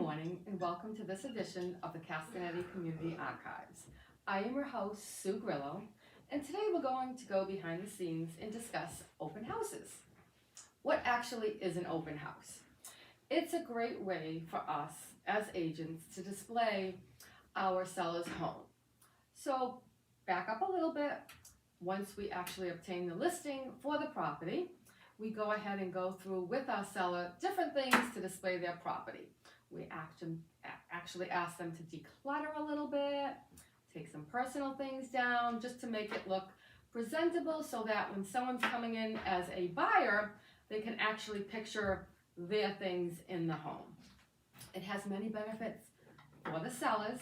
morning and welcome to this edition of the Castanetti Community Archives. I am your host, Sue Grillo, and today we're going to go behind the scenes and discuss open houses. What actually is an open house? It's a great way for us as agents to display our seller's home. So back up a little bit. Once we actually obtain the listing for the property, we go ahead and go through with our seller different things to display their property. We actually ask them to declutter a little bit, take some personal things down just to make it look presentable so that when someone's coming in as a buyer, they can actually picture their things in the home. It has many benefits for the sellers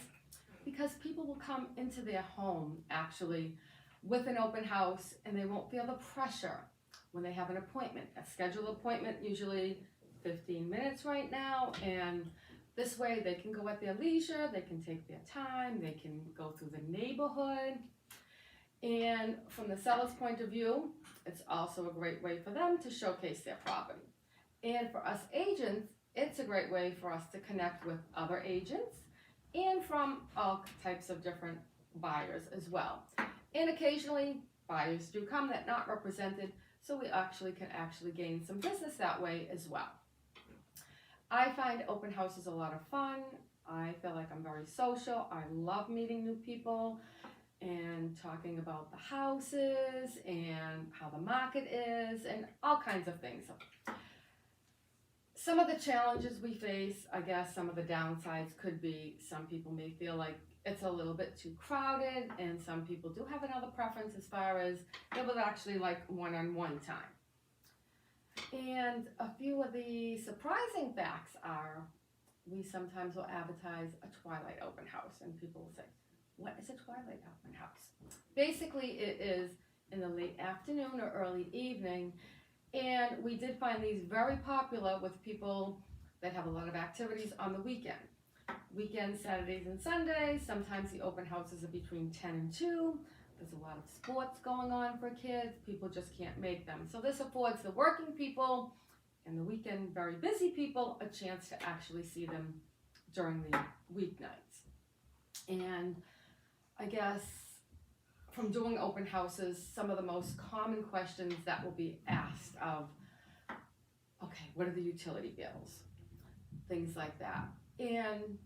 because people will come into their home actually with an open house and they won't feel the pressure when they have an appointment. A scheduled appointment, usually 15 minutes right now, and this way they can go at their leisure, they can take their time, they can go through the neighborhood. And from the seller's point of view, it's also a great way for them to showcase their property. And for us agents, it's a great way for us to connect with other agents and from all types of different buyers as well. And occasionally, buyers do come that are not represented, so we can gain some business that way as well. I find open houses a lot of fun. I feel like I'm very social. I love meeting new people and talking about the houses and how the market is and all kinds of things. Some of the challenges we face, I guess some of the downsides could be some people may feel like it's a little bit too crowded, and some people do have another preference as far as they would actually like one-on-one time. And a few of the surprising facts are we sometimes will advertise a twilight open house, and people will say, what is a twilight open house? Basically, it is in the late afternoon or early evening, and we did find these very popular with people that have a lot of activities on the weekend. Weekends, Saturdays and Sundays, sometimes the open houses are between 10 and 2. There's a lot of sports going on for kids. People just can't make them. So this affords the working people and the weekend very busy people a chance to actually see them during the weeknights. And I guess from doing open houses, some of the most common questions that will be asked of, okay, what are the utility bills? Things like that. And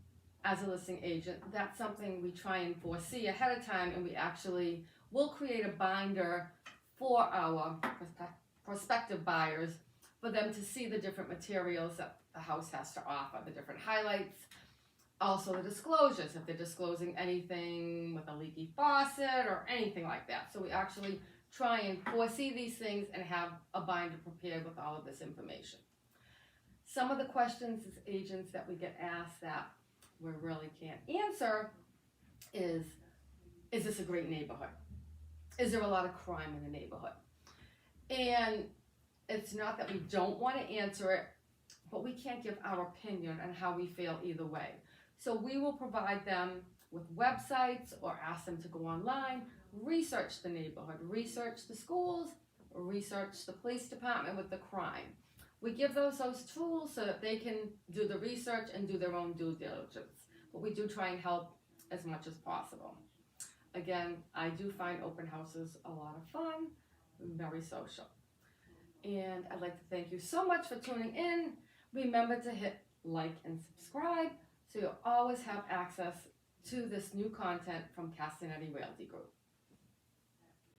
as a listing agent, that's something we try and foresee ahead of time, and we actually will create a binder for our prospective buyers for them to see the different materials that the house has to offer, the different highlights, also the disclosures, if they're disclosing anything with a leaky faucet or anything like that. So we actually try and foresee these things and have a binder prepared with all of this information. Some of the questions as agents that we get asked that we really can't answer is this a great neighborhood? Is there a lot of crime in the neighborhood? And it's not that we don't want to answer it, but we can't give our opinion on how we feel either way. So we will provide them with websites or ask them to go online, research the neighborhood, research the schools, research the police department with the crime. We give those tools so that they can do the research and do their own due diligence. But we do try and help as much as possible. Again, I do find open houses a lot of fun, very social. And I'd like to thank you so much for tuning in. Remember to hit like and subscribe so you'll always have access to this new content from Castanetti Realty Group.